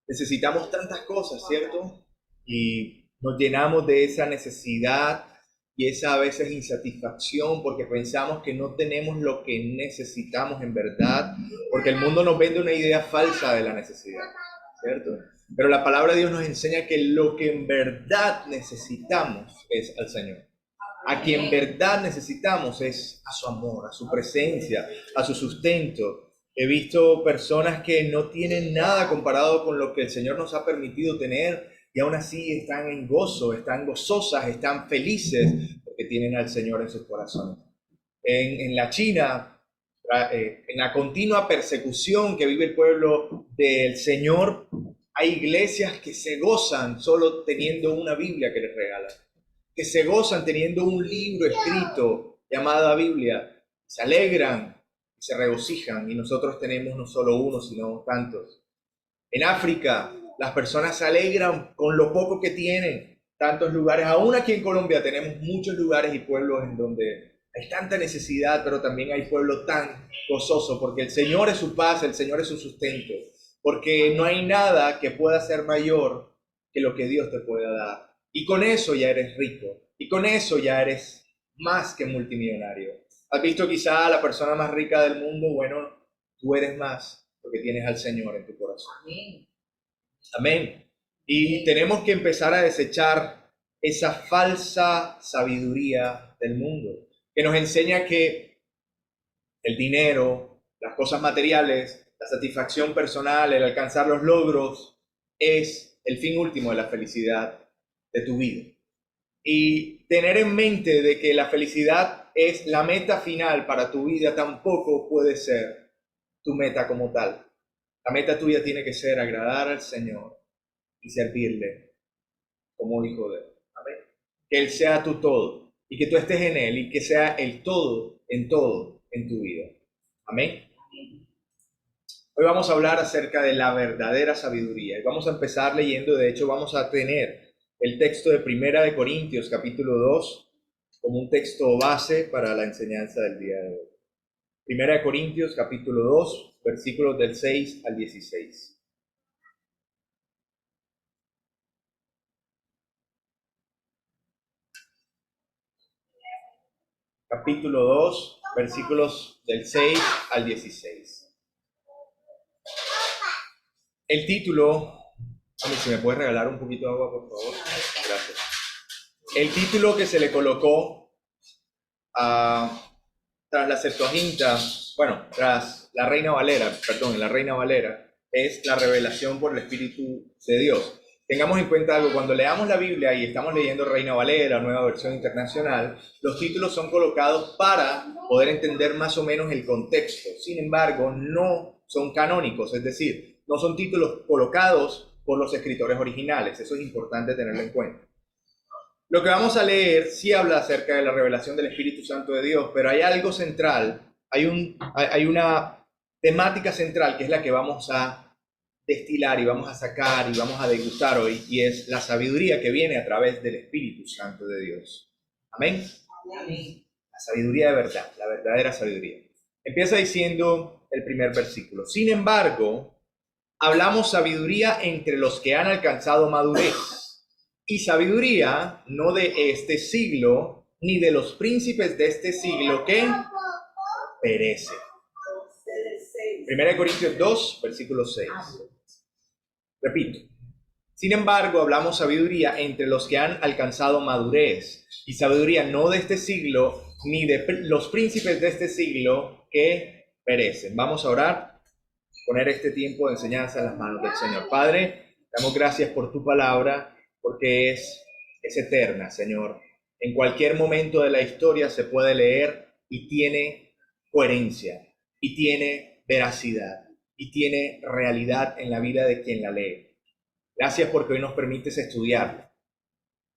Necesitamos tantas cosas, ¿cierto? Y nos llenamos de esa necesidad y esa a veces insatisfacción porque pensamos que no tenemos lo que necesitamos en verdad, porque el mundo nos vende una idea falsa de la necesidad, ¿cierto? Pero la palabra de Dios nos enseña que lo que en verdad necesitamos es al Señor. A quien en verdad necesitamos es a su amor, a su presencia, a su sustento. He visto personas que no tienen nada comparado con lo que el Señor nos ha permitido tener y aún así están en gozo, están gozosas, están felices porque tienen al Señor en sus corazones. En la China, en la continua persecución que vive el pueblo del Señor, hay iglesias que se gozan solo teniendo una Biblia que les regalan, que se gozan teniendo un libro escrito llamado Biblia, se alegran, se regocijan, y nosotros tenemos no solo uno, sino tantos. En África, las personas se alegran con lo poco que tienen, tantos lugares, aún aquí en Colombia tenemos muchos lugares y pueblos en donde hay tanta necesidad, pero también hay pueblos tan gozosos, porque el Señor es su paz, el Señor es su sustento, porque no hay nada que pueda ser mayor que lo que Dios te pueda dar. Y con eso ya eres rico, y con eso ya eres más que multimillonario. ¿Has visto quizá a la persona más rica del mundo? Bueno, tú eres más porque tienes al Señor en tu corazón. Amén. Y tenemos que empezar a desechar esa falsa sabiduría del mundo, que nos enseña que el dinero, las cosas materiales, la satisfacción personal, el alcanzar los logros, es el fin último de la felicidad de tu vida. Y tener en mente de que la felicidad es la meta final para tu vida tampoco puede ser tu meta como tal. La meta tuya tiene que ser agradar al Señor y servirle como hijo de Él. Amén. Que Él sea tu todo y que tú estés en Él y que sea el todo en tu vida. Amén. Hoy vamos a hablar acerca de la verdadera sabiduría y vamos a empezar leyendo, de hecho vamos a tener el texto de Primera de Corintios capítulo 2 como un texto base para la enseñanza del día de hoy. Primera de Corintios capítulo 2 versículos del 6 al 16. Capítulo 2 versículos del 6 al 16. El título, a mí, si me puedes regalar un poquito de agua, por favor. Gracias. El título que se le colocó tras la Septuaginta, bueno, tras la Reina Valera, perdón, la Reina Valera, es la revelación por el Espíritu de Dios. Tengamos en cuenta algo, cuando leamos la Biblia y estamos leyendo Reina Valera, nueva versión internacional, los títulos son colocados para poder entender más o menos el contexto. Sin embargo, no son canónicos, es decir, no son títulos colocados por los escritores originales. Eso es importante tenerlo en cuenta. Lo que vamos a leer sí habla acerca de la revelación del Espíritu Santo de Dios, pero hay algo central, hay una temática central que es la que vamos a destilar y vamos a sacar y vamos a degustar hoy, y es la sabiduría que viene a través del Espíritu Santo de Dios. Amén. Amén. La sabiduría de verdad, la verdadera sabiduría. Empieza diciendo el primer versículo. Sin embargo, hablamos sabiduría entre los que han alcanzado madurez, y sabiduría no de este siglo, ni de los príncipes de este siglo que perece. 1 Corintios 2, versículo 6. Repito. Sin embargo, hablamos sabiduría entre los que han alcanzado madurez, y sabiduría no de este siglo, ni de los príncipes de este siglo que perecen. Vamos a orar, poner este tiempo de enseñanza en las manos del Señor. Padre, damos gracias por tu palabra, porque es eterna, Señor. En cualquier momento de la historia se puede leer y tiene coherencia, y tiene veracidad, y tiene realidad en la vida de quien la lee. Gracias porque hoy nos permites estudiarla,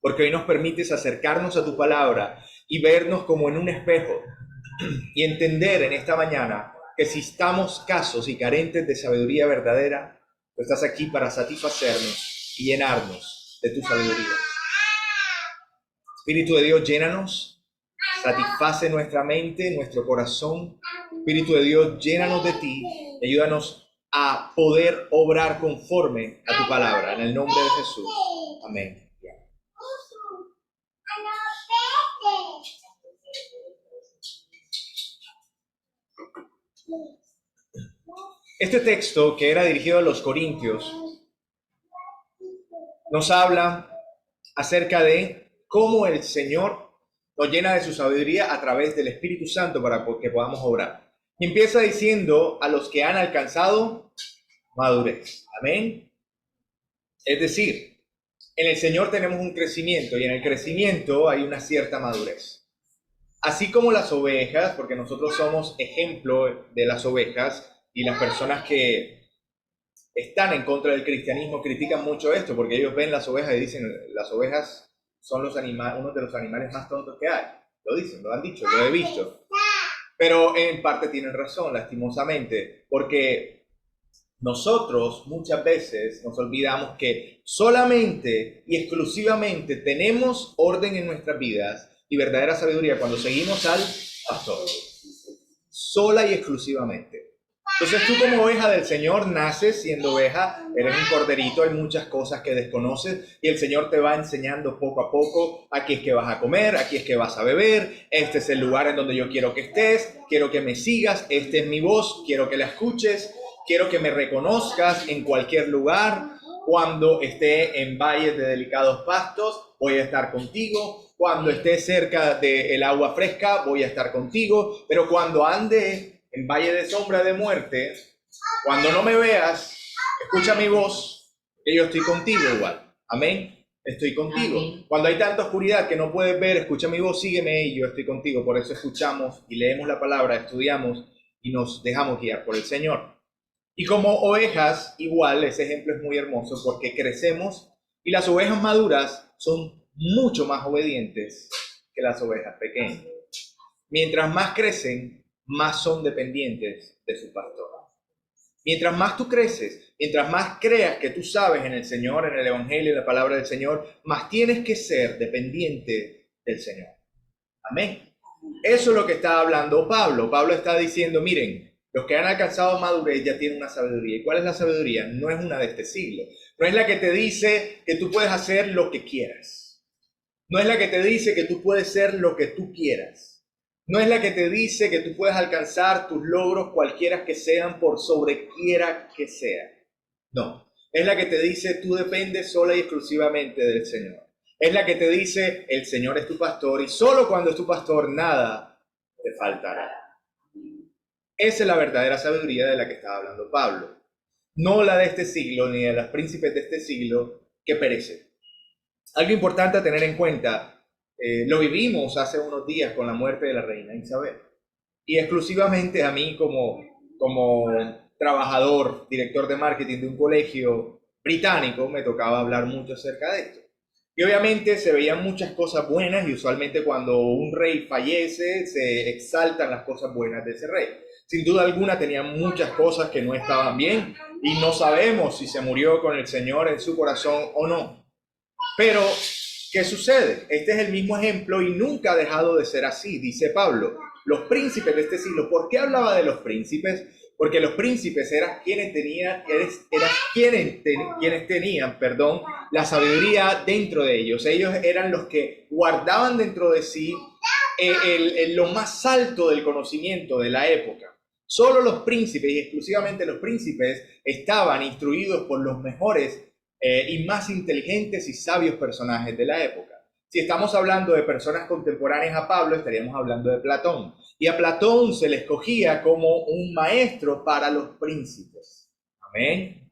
porque hoy nos permites acercarnos a tu palabra y vernos como en un espejo y entender en esta mañana que si estamos escasos y carentes de sabiduría verdadera, tú estás aquí para satisfacernos y llenarnos de tu sabiduría. Espíritu de Dios, llénanos, satisface nuestra mente, nuestro corazón. Espíritu de Dios, llénanos de ti, ayúdanos a poder obrar conforme a tu palabra. En el nombre de Jesús. Amén. Este texto, que era dirigido a los corintios, nos habla acerca de cómo el Señor nos llena de su sabiduría a través del Espíritu Santo para que podamos obrar. Y empieza diciendo a los que han alcanzado madurez. Amén. Es decir, en el Señor tenemos un crecimiento y en el crecimiento hay una cierta madurez. Así como las ovejas, porque nosotros somos ejemplo de las ovejas y las personas que están en contra del cristianismo critican mucho esto porque ellos ven las ovejas y dicen las ovejas son uno de los animales más tontos que hay. Lo dicen, lo han dicho, lo he visto. Pero en parte tienen razón, lastimosamente, porque nosotros muchas veces nos olvidamos que solamente y exclusivamente tenemos orden en nuestras vidas y verdadera sabiduría cuando seguimos al pastor. Sola y exclusivamente. Entonces tú como oveja del Señor naces siendo oveja, eres un corderito, hay muchas cosas que desconoces y el Señor te va enseñando poco a poco, aquí es que vas a comer, aquí es que vas a beber, este es el lugar en donde yo quiero que estés, quiero que me sigas, esta es mi voz, quiero que la escuches, quiero que me reconozcas en cualquier lugar, cuando esté en valles de delicados pastos, voy a estar contigo, cuando esté cerca del agua fresca, voy a estar contigo, pero cuando ande en valle de sombra de muerte, cuando no me veas, escucha mi voz, que yo estoy contigo igual. Amén. Estoy contigo. Amén. Cuando hay tanta oscuridad que no puedes ver, escucha mi voz, sígueme y yo estoy contigo. Por eso escuchamos y leemos la palabra, estudiamos y nos dejamos guiar por el Señor. Y como ovejas, igual, ese ejemplo es muy hermoso porque crecemos y las ovejas maduras son mucho más obedientes que las ovejas pequeñas. Mientras más crecen, más son dependientes de su pastor. Mientras más tú creces, mientras más creas que tú sabes en el Señor, en el Evangelio, en la palabra del Señor, más tienes que ser dependiente del Señor. Amén. Eso es lo que está hablando Pablo. Pablo está diciendo, miren, los que han alcanzado madurez ya tienen una sabiduría. ¿Y cuál es la sabiduría? No es una de este siglo. No es la que te dice que tú puedes hacer lo que quieras. No es la que te dice que tú puedes ser lo que tú quieras. No es la que te dice que tú puedes alcanzar tus logros cualquiera que sean por sobrequiera que sea. No, es la que te dice tú dependes sola y exclusivamente del Señor. Es la que te dice el Señor es tu pastor y solo cuando es tu pastor nada te faltará. Esa es la verdadera sabiduría de la que estaba hablando Pablo. No la de este siglo ni de los príncipes de este siglo que perecen. Algo importante a tener en cuenta. Lo vivimos hace unos días con la muerte de la reina Isabel. Y exclusivamente a mí como trabajador, director de marketing de un colegio británico, me tocaba hablar mucho acerca de esto. Y obviamente se veían muchas cosas buenas y usualmente cuando un rey fallece se exaltan las cosas buenas de ese rey. Sin duda alguna tenía muchas cosas que no estaban bien y no sabemos si se murió con el Señor en su corazón o no. Pero ¿qué sucede? Este es el mismo ejemplo y nunca ha dejado de ser así, dice Pablo. Los príncipes de este siglo, ¿por qué hablaba de los príncipes? Porque los príncipes eran quienes tenían, la sabiduría dentro de ellos. Ellos eran los que guardaban dentro de sí lo más alto del conocimiento de la época. Solo los príncipes y exclusivamente los príncipes estaban instruidos por los mejores y más inteligentes y sabios personajes de la época. Si estamos hablando de personas contemporáneas a Pablo, estaríamos hablando de Platón. Y a Platón se le escogía como un maestro para los príncipes. Amén.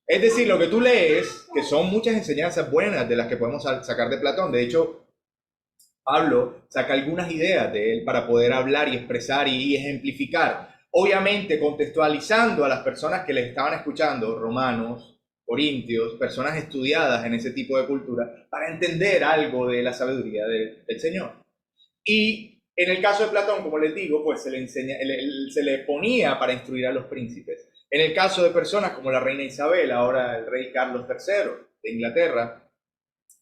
Es decir, lo que tú lees, que son muchas enseñanzas buenas de las que podemos sacar de Platón. De hecho, Pablo saca algunas ideas de él para poder hablar y expresar y ejemplificar. Obviamente contextualizando a las personas que les estaban escuchando, romanos, corintios, personas estudiadas en ese tipo de cultura, para entender algo de la sabiduría del Señor. Y en el caso de Platón, como les digo, pues se le ponía para instruir a los príncipes. En el caso de personas como la reina Isabel, ahora el rey Carlos III de Inglaterra,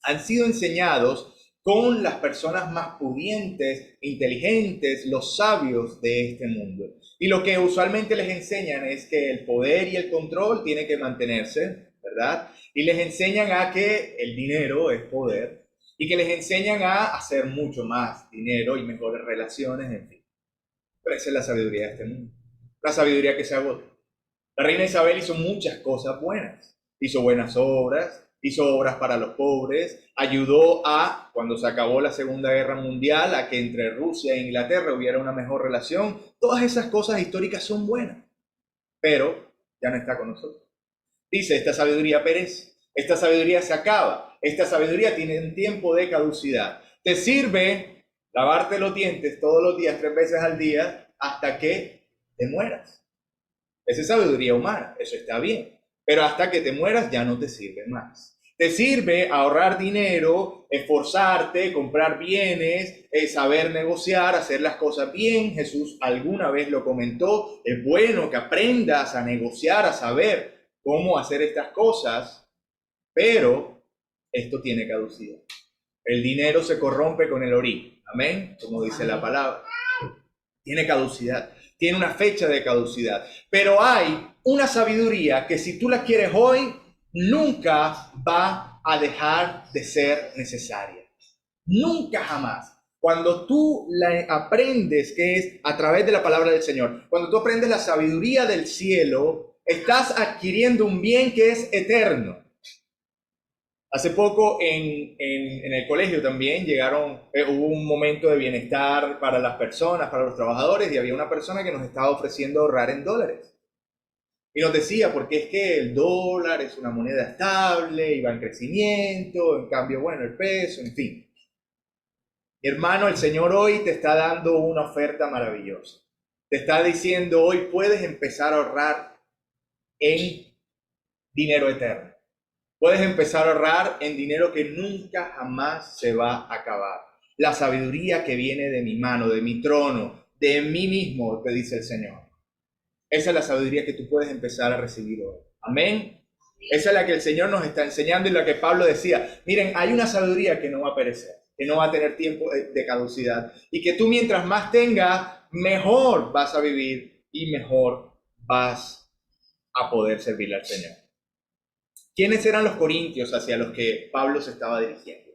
han sido enseñados con las personas más pudientes, inteligentes, los sabios de este mundo. Y lo que usualmente les enseñan es que el poder y el control tienen que mantenerse, ¿verdad? Y les enseñan a que el dinero es poder y que les enseñan a hacer mucho más dinero y mejores relaciones, en fin. Pero esa es la sabiduría de este mundo. La sabiduría que se agota. La reina Isabel hizo muchas cosas buenas. Hizo buenas obras, hizo obras para los pobres, ayudó a, cuando se acabó la Segunda Guerra Mundial, a que entre Rusia e Inglaterra hubiera una mejor relación. Todas esas cosas históricas son buenas, pero ya no está con nosotros. Dice, esta sabiduría perece, esta sabiduría se acaba, esta sabiduría tiene un tiempo de caducidad. Te sirve lavarte los dientes todos los días, 3 veces al día, hasta que te mueras. Esa es sabiduría humana, eso está bien. Pero hasta que te mueras ya no te sirve más. Te sirve ahorrar dinero, esforzarte, comprar bienes, saber negociar, hacer las cosas bien. Jesús alguna vez lo comentó. Es bueno que aprendas a negociar, a saber cómo hacer estas cosas, pero esto tiene caducidad. El dinero se corrompe con el orín. Amén, como dice la palabra. Tiene caducidad, tiene una fecha de caducidad. Pero hay una sabiduría que si tú la quieres hoy, nunca va a dejar de ser necesaria. Nunca jamás. Cuando tú la aprendes, que es a través de la palabra del Señor, cuando tú aprendes la sabiduría del cielo, estás adquiriendo un bien que es eterno. Hace poco en el colegio también hubo un momento de bienestar para las personas, para los trabajadores, y había una persona que nos estaba ofreciendo ahorrar en dólares. Y nos decía, porque es que el dólar es una moneda estable y va en crecimiento, en cambio, bueno, el peso, en fin. Mi hermano, el Señor hoy te está dando una oferta maravillosa. Te está diciendo, hoy puedes empezar a ahorrar en dinero eterno. Puedes empezar a ahorrar en dinero que nunca jamás se va a acabar. La sabiduría que viene de mi mano, de mi trono, de mí mismo, te dice el Señor. Esa es la sabiduría que tú puedes empezar a recibir hoy. Amén. Esa es la que el Señor nos está enseñando y la que Pablo decía. Miren, hay una sabiduría que no va a perecer, que no va a tener tiempo de caducidad. Y que tú mientras más tengas, mejor vas a vivir y mejor vas a poder servirle al Señor. ¿Quiénes eran los corintios hacia los que Pablo se estaba dirigiendo?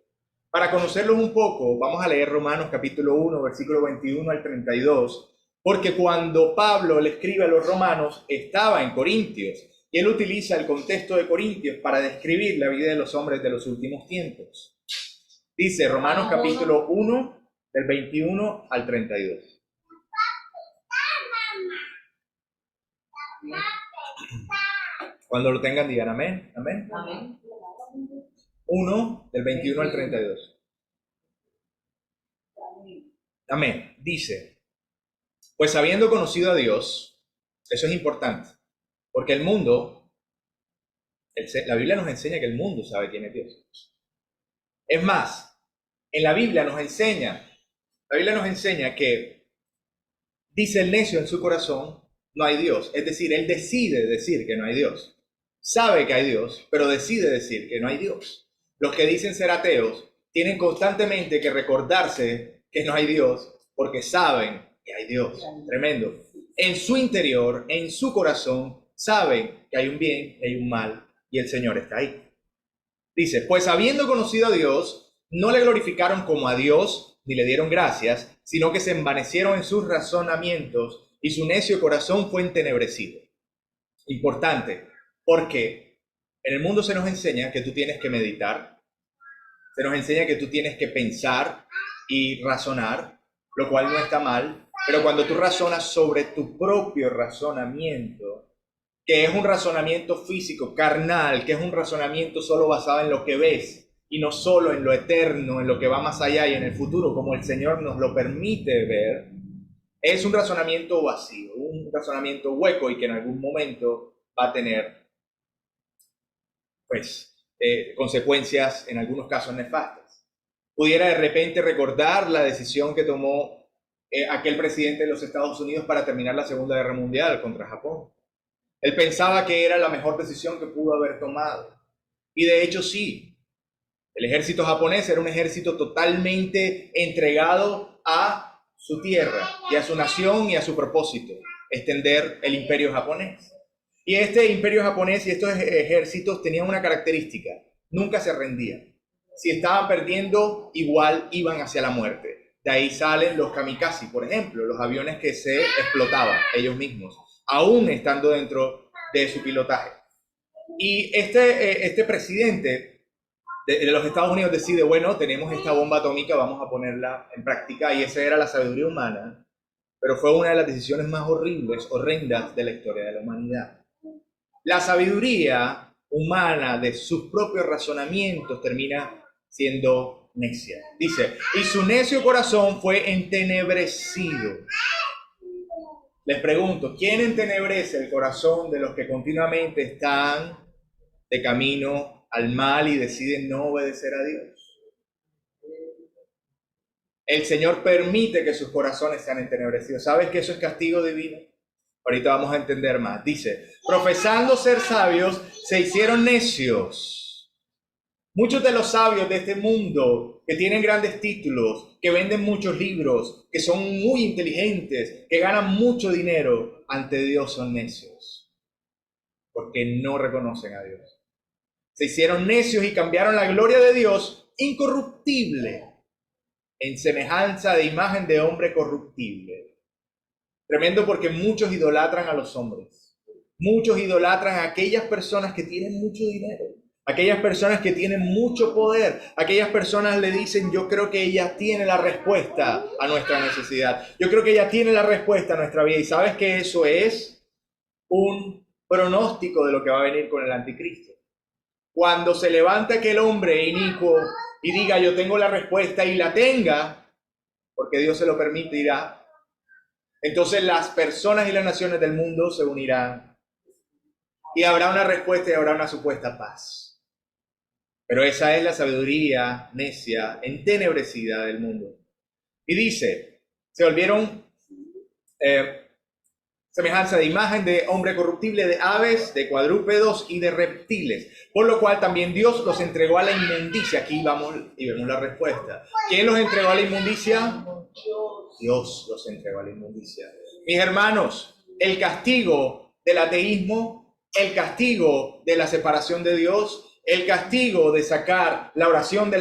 Para conocerlos un poco, vamos a leer Romanos capítulo 1, versículo 21 al 32, porque cuando Pablo le escribe a los romanos, estaba en Corintios, y él utiliza el contexto de Corintios para describir la vida de los hombres de los últimos tiempos. Dice Romanos capítulo 1, del 21 al 32. Cuando lo tengan, digan amén. Amén. Amén. 1, del 21 al 32. Amén. Dice, pues habiendo conocido a Dios, eso es importante, porque el mundo, la Biblia nos enseña que el mundo sabe quién es Dios. Es más, en la Biblia nos enseña que dice el necio en su corazón, no hay Dios. Es decir, él decide decir que no hay Dios. Sabe que hay Dios, pero decide decir que no hay Dios. Los que dicen ser ateos tienen constantemente que recordarse que no hay Dios porque saben que hay Dios. Tremendo. En su interior, en su corazón, saben que hay un bien, que hay un mal y el Señor está ahí. Dice, pues habiendo conocido a Dios, no le glorificaron como a Dios ni le dieron gracias, sino que se envanecieron en sus razonamientos y su necio corazón fue entenebrecido. Importante. Porque en el mundo se nos enseña que tú tienes que meditar, se nos enseña que tú tienes que pensar y razonar, lo cual no está mal, pero cuando tú razonas sobre tu propio razonamiento, que es un razonamiento físico, carnal, que es un razonamiento solo basado en lo que ves y no solo en lo eterno, en lo que va más allá y en el futuro, como el Señor nos lo permite ver, es un razonamiento vacío, un razonamiento hueco y que en algún momento va a tener consecuencias en algunos casos nefastas. Pudiera de repente recordar la decisión que tomó aquel presidente de los Estados Unidos para terminar la Segunda Guerra Mundial contra Japón. Él pensaba que era la mejor decisión que pudo haber tomado. Y de hecho sí. El ejército japonés era un ejército totalmente entregado a su tierra y a su nación y a su propósito, extender el imperio japonés. Y este imperio japonés y estos ejércitos tenían una característica: nunca se rendían. Si estaban perdiendo, igual iban hacia la muerte. De ahí salen los kamikaze, por ejemplo, los aviones que se explotaban ellos mismos, aún estando dentro de su pilotaje. Y este presidente de los Estados Unidos decide, bueno, tenemos esta bomba atómica, vamos a ponerla en práctica, y esa era la sabiduría humana, pero fue una de las decisiones más horrendas de la historia de la humanidad. La sabiduría humana de sus propios razonamientos termina siendo necia. Dice, y su necio corazón fue entenebrecido. Les pregunto, ¿quién entenebrece el corazón de los que continuamente están de camino al mal y deciden no obedecer a Dios? El Señor permite que sus corazones sean entenebrecidos. ¿Sabes que eso es castigo divino? Ahorita vamos a entender más. Dice, profesando ser sabios, se hicieron necios. Muchos de los sabios de este mundo, que tienen grandes títulos, que venden muchos libros, que son muy inteligentes, que ganan mucho dinero, ante Dios son necios, porque no reconocen a Dios. Se hicieron necios y cambiaron la gloria de Dios incorruptible en semejanza de imagen de hombre corruptible. Tremendo, porque muchos idolatran a los hombres. Muchos idolatran a aquellas personas que tienen mucho dinero, aquellas personas que tienen mucho poder. Aquellas personas le dicen, yo creo que ella tiene la respuesta a nuestra necesidad. Yo creo que ella tiene la respuesta a nuestra vida. Y sabes que eso es un pronóstico de lo que va a venir con el anticristo. Cuando se levanta aquel hombre inicuo y diga, yo tengo la respuesta, y la tenga, porque Dios se lo permitirá, entonces las personas y las naciones del mundo se unirán y habrá una respuesta y habrá una supuesta paz. Pero esa es la sabiduría necia, entenebrecida del mundo. Y dice, se volvieron semejanza de imagen de hombre corruptible, de aves, de cuadrúpedos y de reptiles. Por lo cual también Dios los entregó a la inmundicia. Aquí vamos y vemos la respuesta. ¿Quién los entregó a la inmundicia? Dios los entregó a la inmundicia. Mis hermanos, el castigo del ateísmo, el castigo de la separación de Dios, el castigo de sacar la oración de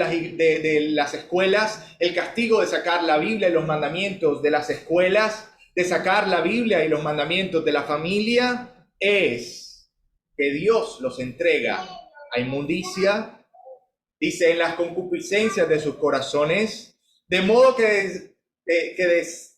las escuelas, el castigo de sacar la Biblia y los mandamientos de las escuelas, de sacar la Biblia y los mandamientos de la familia, es que Dios los entrega a inmundicia, dice, en las concupiscencias de sus corazones, de modo que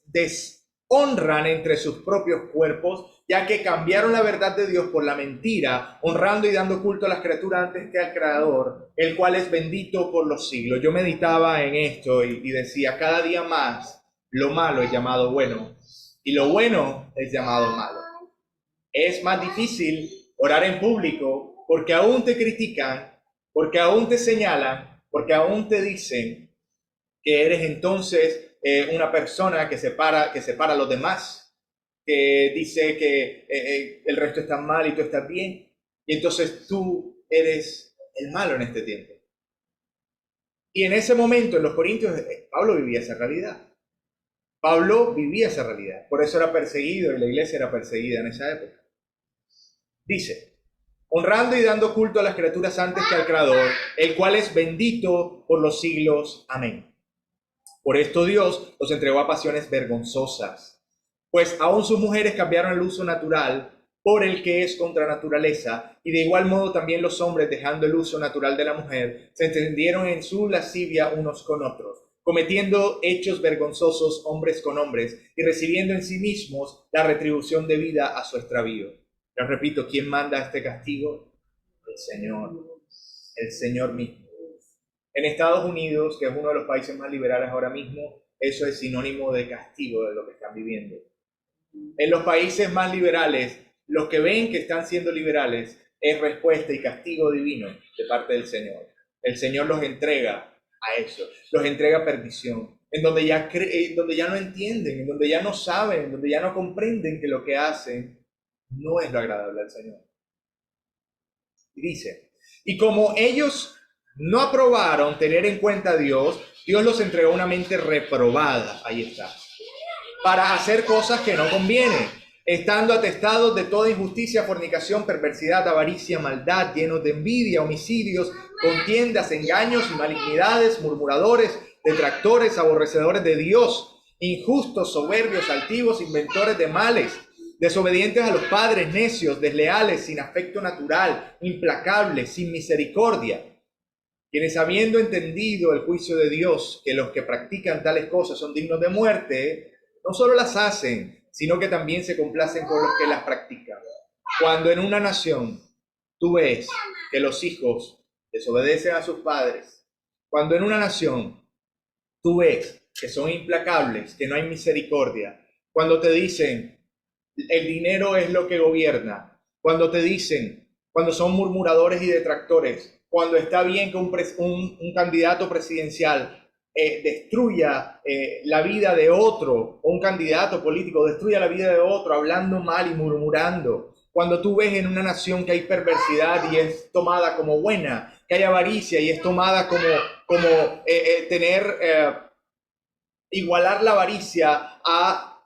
deshonran entre sus propios cuerpos, ya que cambiaron la verdad de Dios por la mentira, honrando y dando culto a las criaturas antes que al Creador, el cual es bendito por los siglos. Yo meditaba en esto y decía, cada día más lo malo es llamado bueno y lo bueno es llamado malo. Es más difícil orar en público porque aún te critican, porque aún te señalan, porque aún te dicen que eres entonces una persona que separa a los demás, que dice que el resto está mal y tú estás bien, y entonces tú eres el malo en este tiempo. Y en ese momento, en los Corintios, Pablo vivía esa realidad. Pablo vivía esa realidad, por eso era perseguido y la iglesia era perseguida en esa época. Dice, honrando y dando culto a las criaturas antes que al Creador, el cual es bendito por los siglos. Amén. Por esto Dios los entregó a pasiones vergonzosas, pues aún sus mujeres cambiaron el uso natural por el que es contra naturaleza, y de igual modo también los hombres, dejando el uso natural de la mujer, se entendieron en su lascivia unos con otros, cometiendo hechos vergonzosos hombres con hombres, y recibiendo en sí mismos la retribución debida a su extravío. Les repito, ¿quién manda este castigo? El Señor mismo. En Estados Unidos, que es uno de los países más liberales ahora mismo, eso es sinónimo de castigo de lo que están viviendo. En los países más liberales, los que ven que están siendo liberales es respuesta y castigo divino de parte del Señor. El Señor los entrega a eso, los entrega a perdición, en donde ya no entienden, en donde ya no saben, en donde ya no comprenden que lo que hacen no es lo agradable al Señor. Y dice, y como ellos no aprobaron tener en cuenta a Dios, Dios los entregó una mente reprobada, ahí está, para hacer cosas que no convienen, estando atestados de toda injusticia, fornicación, perversidad, avaricia, maldad, llenos de envidia, homicidios, contiendas, engaños y malignidades, murmuradores, detractores, aborrecedores de Dios, injustos, soberbios, altivos, inventores de males, desobedientes a los padres, necios, desleales, sin afecto natural, implacables, sin misericordia, quienes habiendo entendido el juicio de Dios, que los que practican tales cosas son dignos de muerte, no solo las hacen, sino que también se complacen con los que las practican. Cuando en una nación tú ves que los hijos desobedecen a sus padres, cuando en una nación tú ves que son implacables, que no hay misericordia, cuando te dicen el dinero es lo que gobierna, cuando te dicen, cuando son murmuradores y detractores, cuando está bien que un candidato presidencial destruya la vida de otro, o un candidato político destruya la vida de otro hablando mal y murmurando, cuando tú ves en una nación que hay perversidad y es tomada como buena, que hay avaricia y es tomada como igualar la avaricia a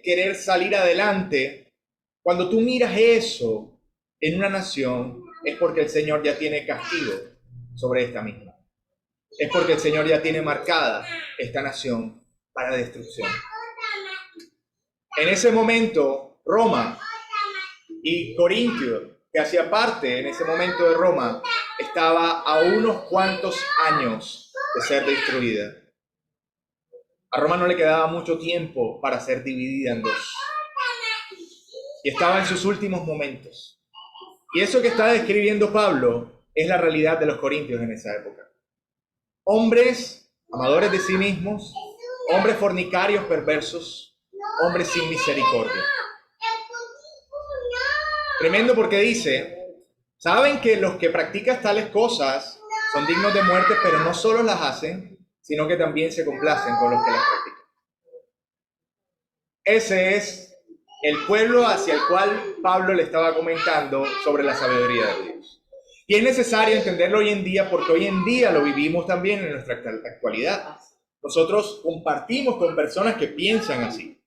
querer salir adelante, cuando tú miras eso en una nación, es porque el Señor ya tiene castigo sobre esta misma. Es porque el Señor ya tiene marcada esta nación para destrucción. En ese momento, Roma y Corintio, que hacía parte en ese momento de Roma, estaba a unos cuantos años de ser destruida. A Roma no le quedaba mucho tiempo para ser dividida en dos. Y estaba en sus últimos momentos. Y eso que está describiendo Pablo es la realidad de los corintios en esa época. Hombres amadores de sí mismos, hombres fornicarios perversos, hombres sin misericordia. Tremendo porque dice, saben que los que practican tales cosas son dignos de muerte, pero no solo las hacen, sino que también se complacen con los que las practican. Ese es el pueblo hacia el cual Pablo le estaba comentando sobre la sabiduría de Dios. Y es necesario entenderlo hoy en día porque hoy en día lo vivimos también en nuestra actualidad. Nosotros compartimos con personas que piensan así,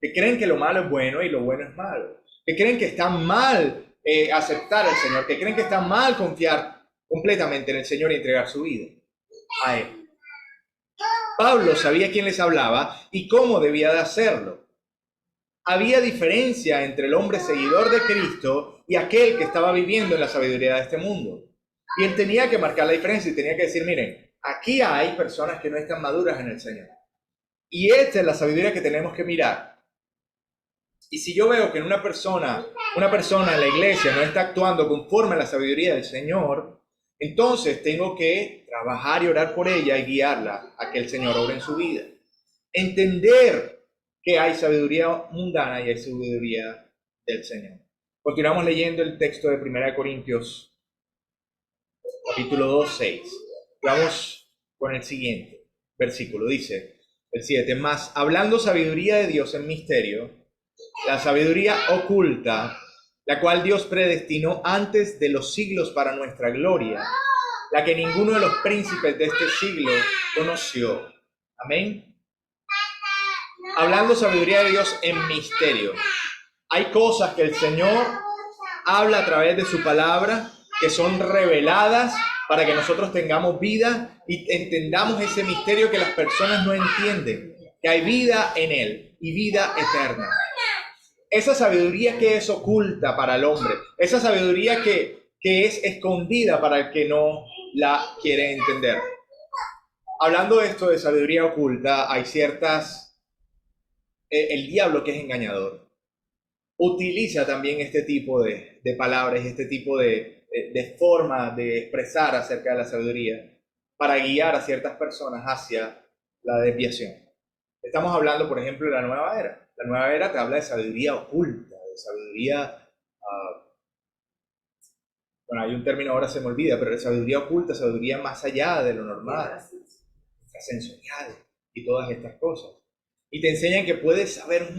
que creen que lo malo es bueno y lo bueno es malo, que creen que está mal aceptar al Señor, que creen que está mal confiar completamente en el Señor y entregar su vida a Él. Pablo sabía quién les hablaba y cómo debía de hacerlo. Había diferencia entre el hombre seguidor de Cristo y aquel que estaba viviendo en la sabiduría de este mundo. Y él tenía que marcar la diferencia y tenía que decir, miren, aquí hay personas que no están maduras en el Señor. Y esta es la sabiduría que tenemos que mirar. Y si yo veo que en una persona en la iglesia no está actuando conforme a la sabiduría del Señor, entonces tengo que trabajar y orar por ella y guiarla a que el Señor obre en su vida. Entender que hay sabiduría mundana y hay sabiduría del Señor. Continuamos leyendo el texto de 1 Corintios, capítulo 2, 6. Vamos con el siguiente versículo. Dice el 7, más hablando sabiduría de Dios en misterio, la sabiduría oculta, la cual Dios predestinó antes de los siglos para nuestra gloria, la que ninguno de los príncipes de este siglo conoció. Amén. Hablando sabiduría de Dios en misterio. Hay cosas que el Señor habla a través de su palabra que son reveladas para que nosotros tengamos vida y entendamos ese misterio que las personas no entienden, que hay vida en Él y vida eterna. Esa sabiduría que es oculta para el hombre, esa sabiduría que es escondida para el que no la quiere entender. Hablando de esto de sabiduría oculta, hay ciertas... El diablo, que es engañador, utiliza también este tipo de palabras, este tipo de forma de expresar acerca de la sabiduría para guiar a ciertas personas hacia la desviación. Estamos hablando, por ejemplo, de la nueva era. La nueva era te habla de sabiduría oculta, de sabiduría... bueno, hay un término ahora se me olvida, pero de sabiduría oculta, sabiduría más allá de lo normal, sensorial y todas estas cosas. Y te enseñan que puedes saber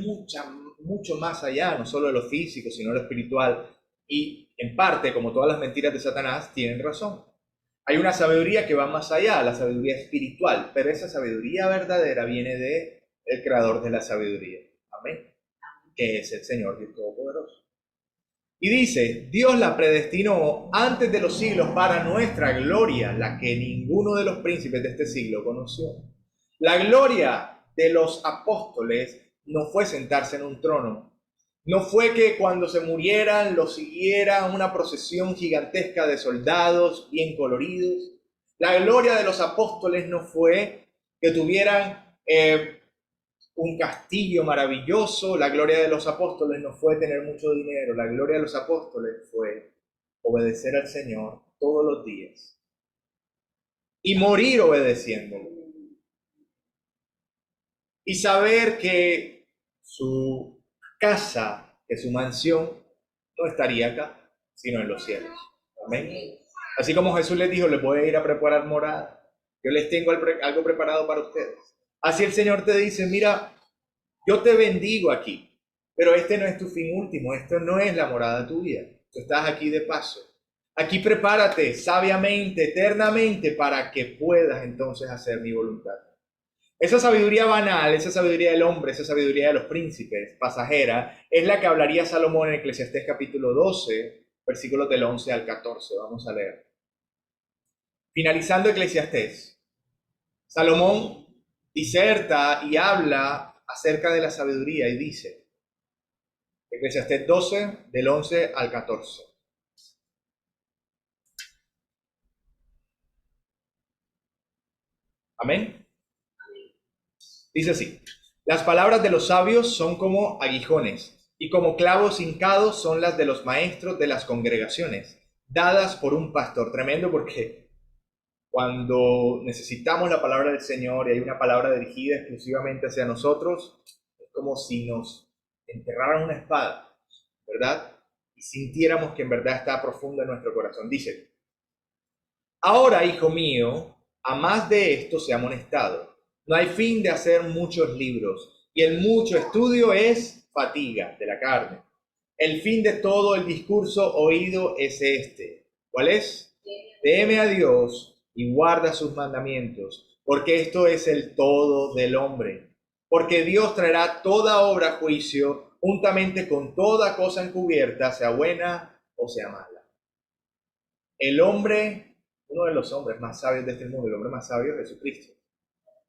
mucho más allá, no solo de lo físico, sino de lo espiritual. Y en parte, como todas las mentiras de Satanás, tienen razón. Hay una sabiduría que va más allá, la sabiduría espiritual, pero esa sabiduría verdadera viene de el creador de la sabiduría. Amén. Que es el Señor Dios Todopoderoso. Y dice, Dios la predestinó antes de los siglos para nuestra gloria, la que ninguno de los príncipes de este siglo conoció. La gloria de los apóstoles no fue sentarse en un trono. No fue que cuando se murieran los siguiera una procesión gigantesca de soldados bien coloridos. La gloria de los apóstoles no fue que tuvieran un castillo maravilloso. La gloria de los apóstoles no fue tener mucho dinero. La gloria de los apóstoles fue obedecer al Señor todos los días y morir obedeciéndolo. Y saber que su casa, que su mansión, no estaría acá, sino en los cielos. Amén. Así como Jesús les dijo, les voy a ir a preparar morada. Yo les tengo algo preparado para ustedes. Así el Señor te dice, mira, yo te bendigo aquí, pero este no es tu fin último, esto no es la morada tuya. Tú estás aquí de paso. Aquí prepárate sabiamente, eternamente, para que puedas entonces hacer mi voluntad. Esa sabiduría banal, esa sabiduría del hombre, esa sabiduría de los príncipes, pasajera, es la que hablaría Salomón en Eclesiastés capítulo 12, versículos del 11 al 14. Vamos a leer. Finalizando Eclesiastés, Salomón diserta y habla acerca de la sabiduría y dice, Eclesiastés 12, del 11 al 14. Amén. Dice así, las palabras de los sabios son como aguijones, y como clavos hincados son las de los maestros de las congregaciones, dadas por un pastor. Tremendo, porque cuando necesitamos la palabra del Señor y hay una palabra dirigida exclusivamente hacia nosotros, es como si nos enterraran una espada, ¿verdad? Y sintiéramos que en verdad está profunda en nuestro corazón. Dice, ahora, hijo mío, a más de esto se ha amonestado. No hay fin de hacer muchos libros, y el mucho estudio es fatiga de la carne. El fin de todo el discurso oído es este. ¿Cuál es? Teme a Dios y guarda sus mandamientos, porque esto es el todo del hombre. Porque Dios traerá toda obra a juicio, juntamente con toda cosa encubierta, sea buena o sea mala. El hombre, uno de los hombres más sabios de este mundo, el hombre más sabio es Jesucristo.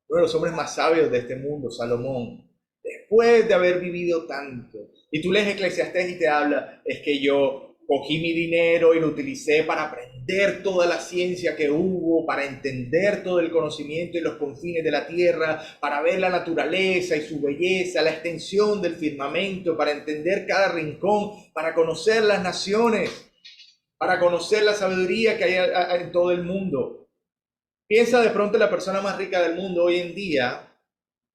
Uno de los hombres más sabios de este mundo, Salomón, después de haber vivido tanto. Y tú lees Eclesiastés y te habla, es que yo cogí mi dinero y lo utilicé para aprender toda la ciencia que hubo, para entender todo el conocimiento y los confines de la tierra, para ver la naturaleza y su belleza, la extensión del firmamento, para entender cada rincón, para conocer las naciones, para conocer la sabiduría que hay en todo el mundo. Piensa de pronto en la persona más rica del mundo hoy en día.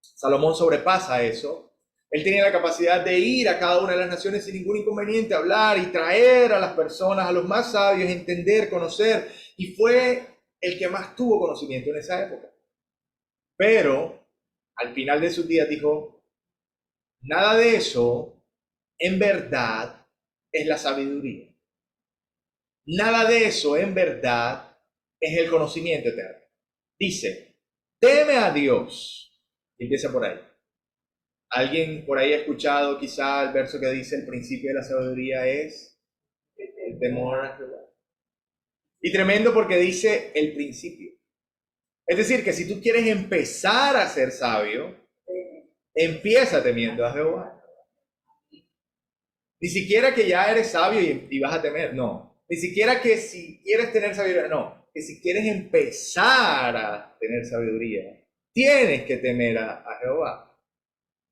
Salomón sobrepasa eso. Él tenía la capacidad de ir a cada una de las naciones sin ningún inconveniente, hablar y traer a las personas, a los más sabios, entender, conocer. Y fue el que más tuvo conocimiento en esa época. Pero al final de sus días dijo, nada de eso en verdad es la sabiduría. Nada de eso en verdad es el conocimiento eterno. Dice, teme a Dios. Y empieza por ahí. ¿Alguien por ahí ha escuchado quizá el verso que dice el principio de la sabiduría es el temor a Jehová? Y tremendo porque dice el principio. Es decir, que si tú quieres empezar a ser sabio, empieza temiendo a Jehová. Ni siquiera que ya eres sabio y vas a temer, no. Ni siquiera que si quieres tener sabiduría, no. Que si quieres empezar a tener sabiduría, tienes que temer a Jehová.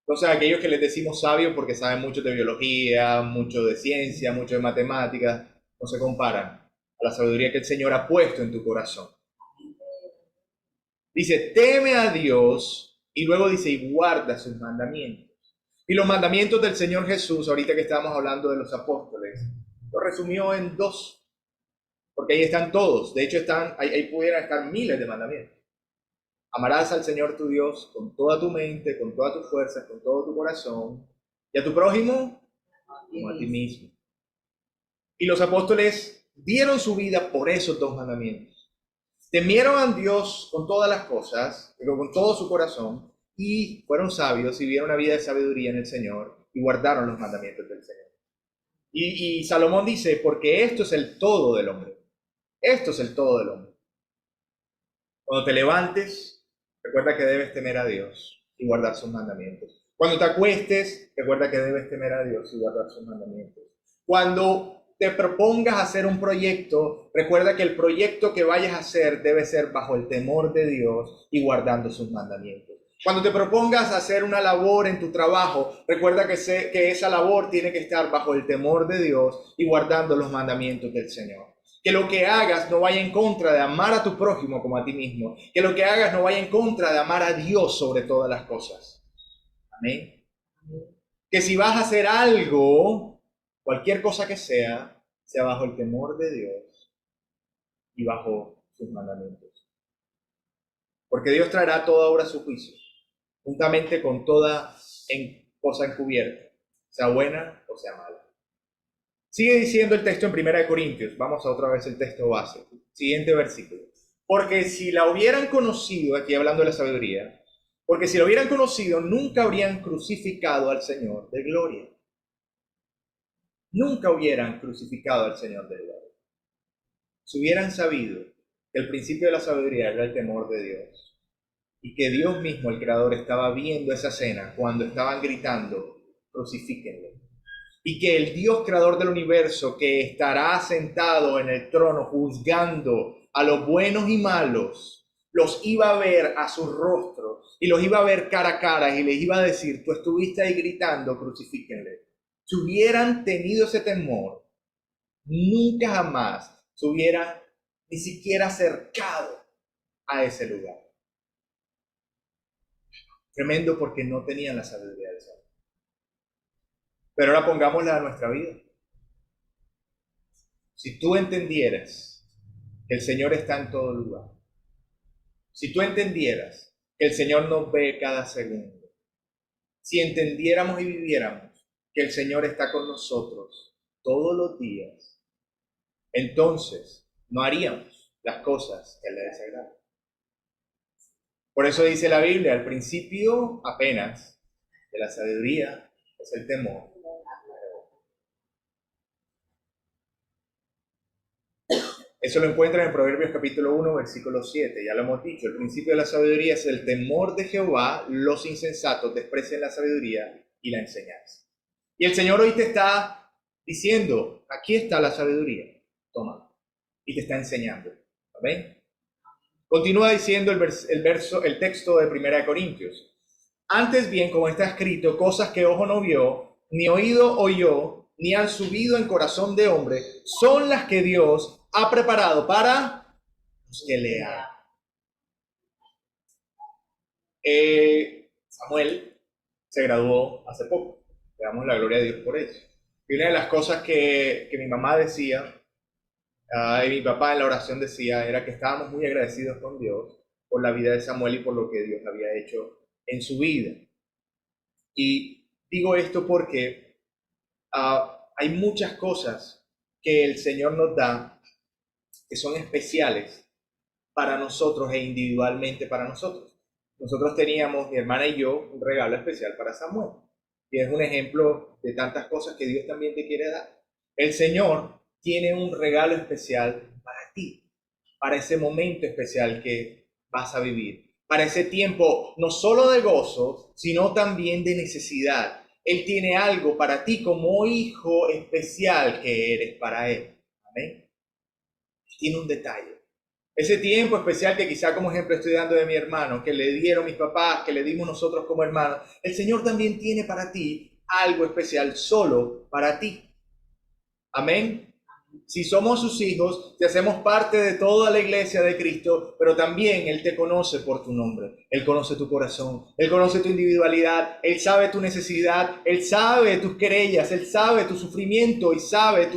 Entonces, aquellos que les decimos sabios porque saben mucho de biología, mucho de ciencia, mucho de matemáticas, no se comparan a la sabiduría que el Señor ha puesto en tu corazón. Dice, teme a Dios, y luego dice, y guarda sus mandamientos. Y los mandamientos del Señor Jesús, ahorita que estábamos hablando de los apóstoles, lo resumió en dos, porque ahí están todos. De hecho, ahí pudieran estar miles de mandamientos. Amarás al Señor tu Dios con toda tu mente, con todas tus fuerzas, con todo tu corazón, y a tu prójimo como a ti mismo. Y los apóstoles dieron su vida por esos dos mandamientos. Temieron a Dios con todas las cosas, con todo su corazón, y fueron sabios y vivieron una vida de sabiduría en el Señor y guardaron los mandamientos del Señor. Y Salomón dice, porque esto es el todo del hombre. Esto es el todo del hombre. Cuando te levantes, recuerda que debes temer a Dios y guardar sus mandamientos. Cuando te acuestes, recuerda que debes temer a Dios y guardar sus mandamientos. Cuando te propongas hacer un proyecto, recuerda que el proyecto que vayas a hacer debe ser bajo el temor de Dios y guardando sus mandamientos. Cuando te propongas hacer una labor en tu trabajo, recuerda que esa labor tiene que estar bajo el temor de Dios y guardando los mandamientos del Señor. Que lo que hagas no vaya en contra de amar a tu prójimo como a ti mismo. Que lo que hagas no vaya en contra de amar a Dios sobre todas las cosas. Amén. Que si vas a hacer algo, cualquier cosa que sea bajo el temor de Dios y bajo sus mandamientos. Porque Dios traerá toda obra a su juicio, juntamente con toda cosa encubierta, sea buena o sea mala. Sigue diciendo el texto en 1 Corintios, vamos a otra vez el texto base, siguiente versículo. Porque si la hubieran conocido, aquí hablando de la sabiduría, porque si la hubieran conocido, nunca habrían crucificado al Señor de gloria. Nunca hubieran crucificado al Señor de gloria. Si hubieran sabido que el principio de la sabiduría era el temor de Dios y que Dios mismo, el Creador, estaba viendo esa escena cuando estaban gritando, crucifíquenlo. Y que el Dios creador del universo, que estará sentado en el trono juzgando a los buenos y malos, los iba a ver a sus rostros y los iba a ver cara a cara y les iba a decir, tú estuviste ahí gritando, crucifíquenle. Si hubieran tenido ese temor, nunca jamás se hubieran ni siquiera acercado a ese lugar. Tremendo, porque no tenían la sabiduría del Señor. Pero ahora pongámosla a nuestra vida. Si tú entendieras que el Señor está en todo lugar, si tú entendieras que el Señor nos ve cada segundo, si entendiéramos y viviéramos que el Señor está con nosotros todos los días, entonces no haríamos las cosas que le desagradan. Por eso dice la Biblia, al principio apenas de la sabiduría es el temor. Eso lo encuentran en Proverbios capítulo 1, versículo 7. Ya lo hemos dicho, el principio de la sabiduría es el temor de Jehová. Los insensatos desprecian la sabiduría y la enseñanza. Y el Señor hoy te está diciendo, aquí está la sabiduría, toma, y te está enseñando. ¿Amén? Continúa diciendo el texto de 1 Corintios. Antes bien, como está escrito, cosas que ojo no vio, ni oído oyó, ni han subido en corazón de hombre, son las que Dios ha preparado para los que le aman. Samuel se graduó hace poco. Le damos la gloria a Dios por eso. Y una de las cosas que mi mamá decía, y mi papá en la oración decía, era que estábamos muy agradecidos con Dios por la vida de Samuel y por lo que Dios había hecho en su vida. Y digo esto porque hay muchas cosas que el Señor nos da que son especiales para nosotros e individualmente para nosotros. Nosotros teníamos, mi hermana y yo, un regalo especial para Samuel. Y es un ejemplo de tantas cosas que Dios también te quiere dar. El Señor tiene un regalo especial para ti, para ese momento especial que vas a vivir, para ese tiempo no solo de gozo, sino también de necesidad. Él tiene algo para ti como hijo especial que eres para Él. Amén. Tiene un detalle. Ese tiempo especial que quizá como ejemplo estoy dando de mi hermano, que le dieron mis papás, que le dimos nosotros como hermanos, el Señor también tiene para ti algo especial solo para ti. Amén. Si somos sus hijos, si hacemos parte de toda la iglesia de Cristo, pero también Él te conoce por tu nombre. Él conoce tu corazón, Él conoce tu individualidad, Él sabe tu necesidad, Él sabe tus querellas, Él sabe tu sufrimiento y sabe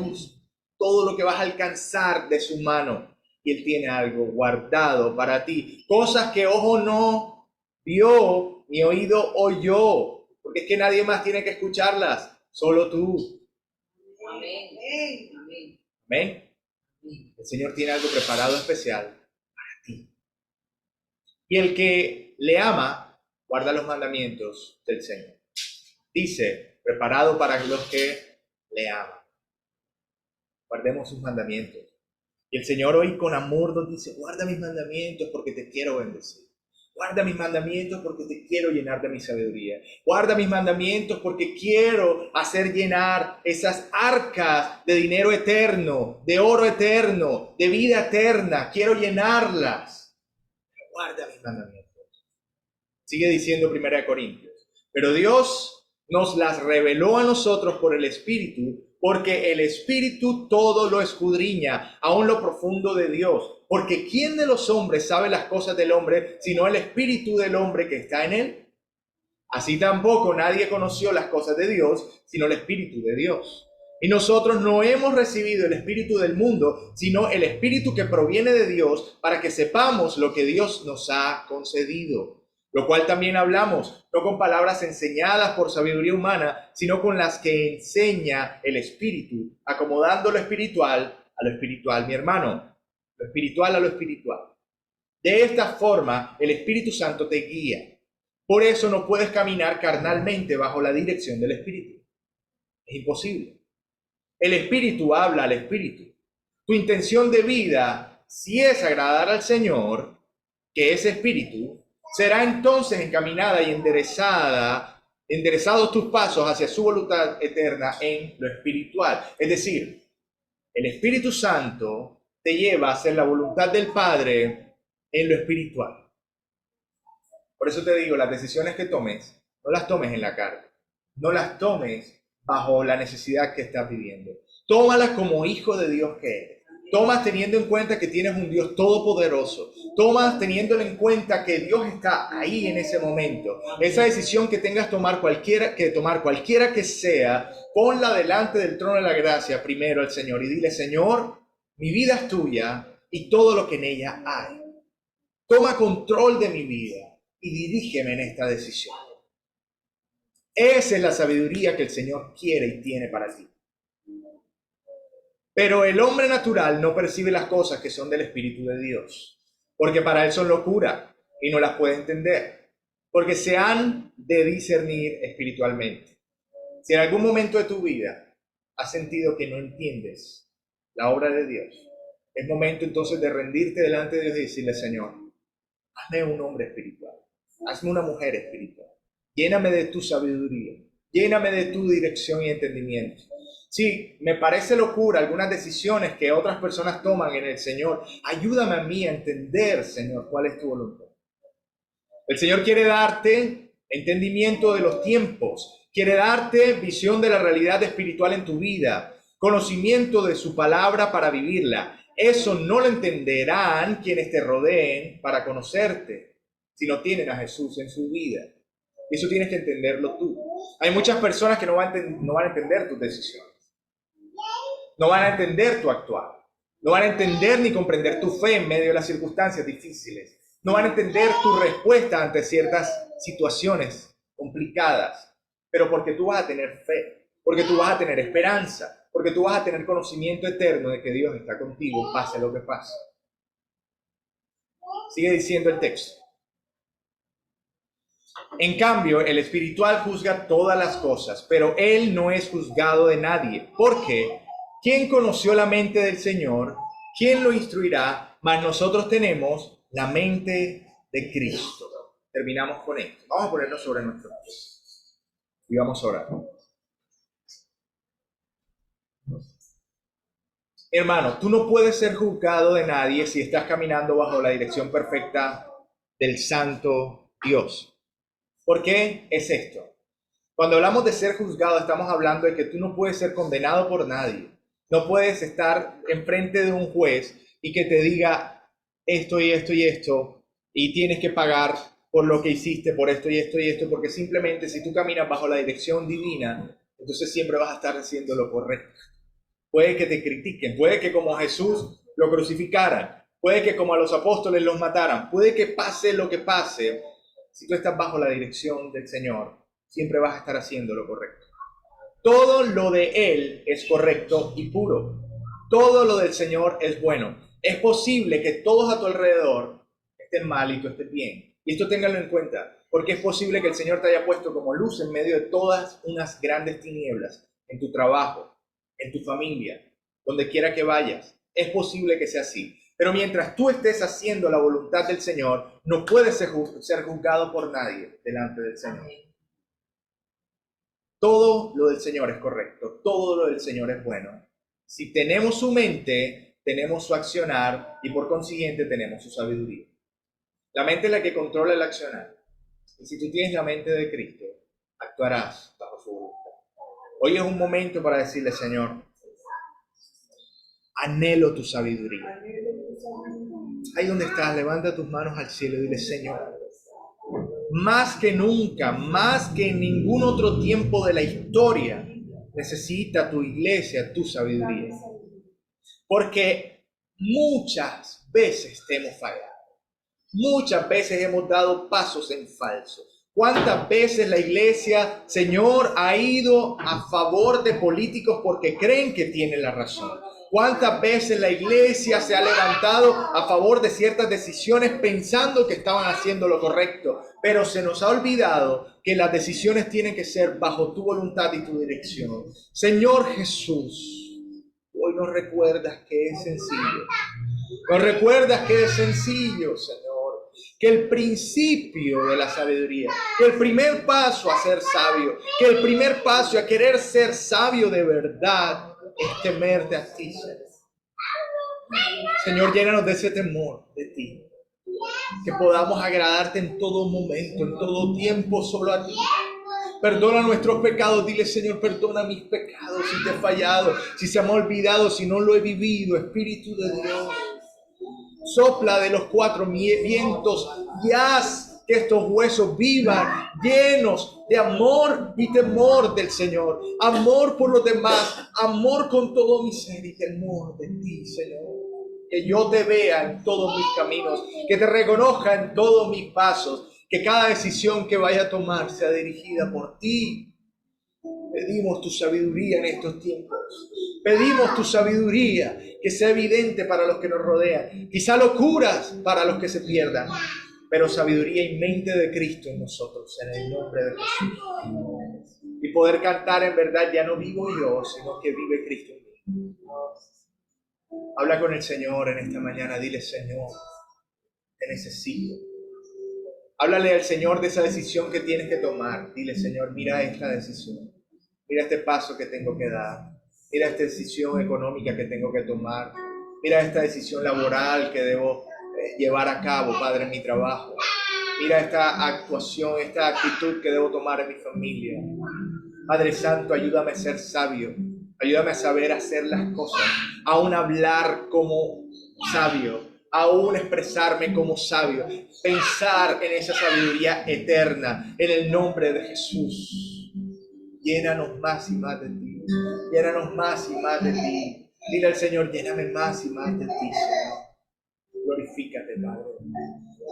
todo lo que vas a alcanzar de su mano. Y Él tiene algo guardado para ti. Cosas que ojo no vio, ni oído oyó. Porque es que nadie más tiene que escucharlas, solo tú. Amén. Amén. El Señor tiene algo preparado especial para ti. Y el que le ama, guarda los mandamientos del Señor. Dice, preparado para los que le aman. Guardemos sus mandamientos. Y el Señor hoy con amor nos dice, guarda mis mandamientos porque te quiero bendecir. Guarda mis mandamientos porque te quiero llenar de mi sabiduría. Guarda mis mandamientos porque quiero hacer llenar esas arcas de dinero eterno, de oro eterno, de vida eterna. Quiero llenarlas. Guarda mis mandamientos. Sigue diciendo 1 Corintios. Pero Dios nos las reveló a nosotros por el Espíritu, porque el Espíritu todo lo escudriña, aun lo profundo de Dios. Porque ¿quién de los hombres sabe las cosas del hombre, sino el Espíritu del hombre que está en él? Así tampoco nadie conoció las cosas de Dios, sino el Espíritu de Dios. Y nosotros no hemos recibido el Espíritu del mundo, sino el Espíritu que proviene de Dios, para que sepamos lo que Dios nos ha concedido. Lo cual también hablamos, no con palabras enseñadas por sabiduría humana, sino con las que enseña el Espíritu, acomodando lo espiritual a lo espiritual, mi hermano. Lo espiritual a lo espiritual. De esta forma, el Espíritu Santo te guía. Por eso no puedes caminar carnalmente bajo la dirección del Espíritu. Es imposible. El Espíritu habla al Espíritu. Tu intención de vida, si es agradar al Señor, que es Espíritu, será entonces encaminada y enderezados tus pasos hacia su voluntad eterna en lo espiritual. Es decir, el Espíritu Santo te lleva a hacer la voluntad del Padre en lo espiritual. Por eso te digo, las decisiones que tomes, no las tomes en la carne. No las tomes bajo la necesidad que estás viviendo. Tómalas como hijo de Dios que eres. Tomas teniendo en cuenta que tienes un Dios todopoderoso. Tomas teniendo en cuenta que Dios está ahí en ese momento. Esa decisión que tengas tomar cualquiera que sea, ponla delante del trono de la gracia primero al Señor y dile, Señor, mi vida es tuya y todo lo que en ella hay. Toma control de mi vida y dirígeme en esta decisión. Esa es la sabiduría que el Señor quiere y tiene para ti. Pero el hombre natural no percibe las cosas que son del Espíritu de Dios, porque para él son locura y no las puede entender, porque se han de discernir espiritualmente. Si en algún momento de tu vida has sentido que no entiendes la obra de Dios, es momento entonces de rendirte delante de Dios y decirle, Señor, hazme un hombre espiritual, hazme una mujer espiritual, lléname de tu sabiduría, lléname de tu dirección y entendimiento. Sí, me parece locura algunas decisiones que otras personas toman en el Señor. Ayúdame a mí a entender, Señor, cuál es tu voluntad. El Señor quiere darte entendimiento de los tiempos, quiere darte visión de la realidad espiritual en tu vida, conocimiento de su palabra para vivirla. Eso no lo entenderán quienes te rodeen para conocerte, si no tienen a Jesús en su vida. Y eso tienes que entenderlo tú. Hay muchas personas que no van a entender tus decisiones. No van a entender tu actuar. No van a entender ni comprender tu fe en medio de las circunstancias difíciles. No van a entender tu respuesta ante ciertas situaciones complicadas. Pero porque tú vas a tener fe, porque tú vas a tener esperanza, porque tú vas a tener conocimiento eterno de que Dios está contigo, pase lo que pase. Sigue diciendo el texto. En cambio, el espiritual juzga todas las cosas, pero él no es juzgado de nadie. ¿Por qué? ¿Quién conoció la mente del Señor? ¿Quién lo instruirá? Mas nosotros tenemos la mente de Cristo. Terminamos con esto. Vamos a ponernos sobre nuestros pies y vamos a orar. Hermano, tú no puedes ser juzgado de nadie si estás caminando bajo la dirección perfecta del Santo Dios. ¿Por qué es esto? Cuando hablamos de ser juzgado, estamos hablando de que tú no puedes ser condenado por nadie. No puedes estar enfrente de un juez y que te diga esto y esto y esto, y tienes que pagar por lo que hiciste, por esto y esto y esto, porque simplemente si tú caminas bajo la dirección divina, entonces siempre vas a estar haciendo lo correcto. Puede que te critiquen, puede que como a Jesús lo crucificaran, puede que como a los apóstoles los mataran, puede que pase lo que pase. Si tú estás bajo la dirección del Señor, siempre vas a estar haciendo lo correcto. Todo lo de Él es correcto y puro. Todo lo del Señor es bueno. Es posible que todos a tu alrededor estés mal y tú estés bien. Y esto ténganlo en cuenta, porque es posible que el Señor te haya puesto como luz en medio de todas unas grandes tinieblas, en tu trabajo, en tu familia, donde quiera que vayas. Es posible que sea así. Pero mientras tú estés haciendo la voluntad del Señor, no puedes ser juzgado por nadie delante del Señor. Todo lo del Señor es correcto, todo lo del Señor es bueno. Si tenemos su mente, tenemos su accionar y por consiguiente tenemos su sabiduría. La mente es la que controla el accionar. Y si tú tienes la mente de Cristo, actuarás bajo su voluntad. Hoy es un momento para decirle, Señor, anhelo tu sabiduría. Ahí donde estás, levanta tus manos al cielo y dile, Señor, más que nunca, más que en ningún otro tiempo de la historia, necesita tu iglesia tu sabiduría. Porque muchas veces te hemos fallado. Muchas veces hemos dado pasos en falso. ¿Cuántas veces la iglesia, Señor, ha ido a favor de políticos porque creen que tienen la razón? ¿Cuántas veces la iglesia se ha levantado a favor de ciertas decisiones pensando que estaban haciendo lo correcto? Pero se nos ha olvidado que las decisiones tienen que ser bajo tu voluntad y tu dirección. Señor Jesús, hoy nos recuerdas que es sencillo. Nos recuerdas que es sencillo, Señor. Que el principio de la sabiduría, que el primer paso a ser sabio, que el primer paso a querer ser sabio de verdad es temerte a ti, Señor. Señor, llénanos de ese temor de ti. Que podamos agradarte en todo momento, en todo tiempo, solo a ti. Perdona nuestros pecados. Dile, Señor, perdona mis pecados si te he fallado, si se me ha olvidado, si no lo he vivido. Espíritu de Dios, sopla de los cuatro vientos y haz que estos huesos vivan llenos de amor y temor del Señor. Amor por los demás, amor con todo mi ser y temor de ti, Señor. Que yo te vea en todos mis caminos, que te reconozca en todos mis pasos, que cada decisión que vaya a tomar sea dirigida por ti. Pedimos tu sabiduría en estos tiempos. Pedimos tu sabiduría que sea evidente para los que nos rodean. Quizá locuras para los que se pierdan, pero sabiduría y mente de Cristo en nosotros, en el nombre de Jesús. Y poder cantar en verdad, ya no vivo yo, sino que vive Cristo en mí. Habla con el Señor en esta mañana. Dile, Señor, te necesito. Háblale al Señor de esa decisión que tienes que tomar. Dile, Señor, mira esta decisión. Mira este paso que tengo que dar. Mira esta decisión económica que tengo que tomar. Mira esta decisión laboral que debo llevar a cabo, Padre, en mi trabajo. Mira esta actuación, esta actitud que debo tomar en mi familia. Padre Santo, ayúdame a ser sabio. Ayúdame a saber hacer las cosas. Aún hablar como sabio. Aún expresarme como sabio. Pensar en esa sabiduría eterna. En el nombre de Jesús. Llénanos más y más de ti. Llénanos más y más de ti. Dile al Señor, lléname más y más de ti, Señor. Glorifícate, Padre.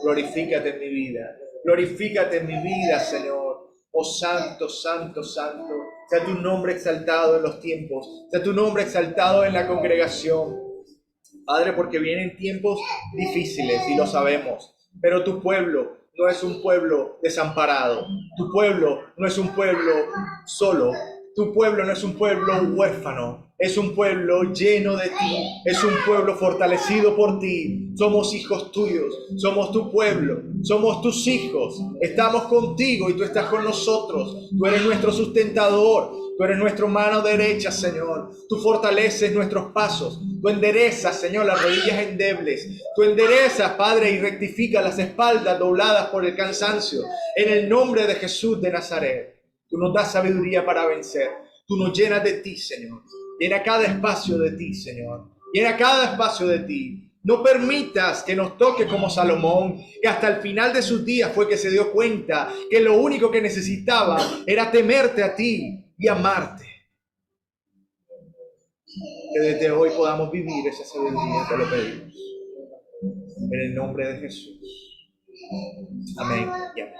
Glorifícate en mi vida. Glorifícate en mi vida, Señor. Oh Santo, Santo, Santo. Sea tu nombre exaltado en los tiempos. Sea tu nombre exaltado en la congregación. Padre, porque vienen tiempos difíciles y lo sabemos. Pero tu pueblo no es un pueblo desamparado. Tu pueblo no es un pueblo solo. Tu pueblo no es un pueblo huérfano. Es un pueblo lleno de ti. Es un pueblo fortalecido por ti. Somos hijos tuyos. Somos tu pueblo. Somos tus hijos. Estamos contigo y tú estás con nosotros. Tú eres nuestro sustentador. Tú eres nuestra mano derecha, Señor. Tú fortaleces nuestros pasos. Tú enderezas, Señor, las rodillas endebles. Tú enderezas, Padre, y rectificas las espaldas dobladas por el cansancio. En el nombre de Jesús de Nazaret. Tú nos das sabiduría para vencer. Tú nos llenas de ti, Señor. Llena cada espacio de ti, Señor. Llena cada espacio de ti. No permitas que nos toque como Salomón, que hasta el final de sus días fue que se dio cuenta que lo único que necesitaba era temerte a ti y amarte. Que desde hoy podamos vivir esa sabiduría, te lo pedimos. En el nombre de Jesús. Amén y amén.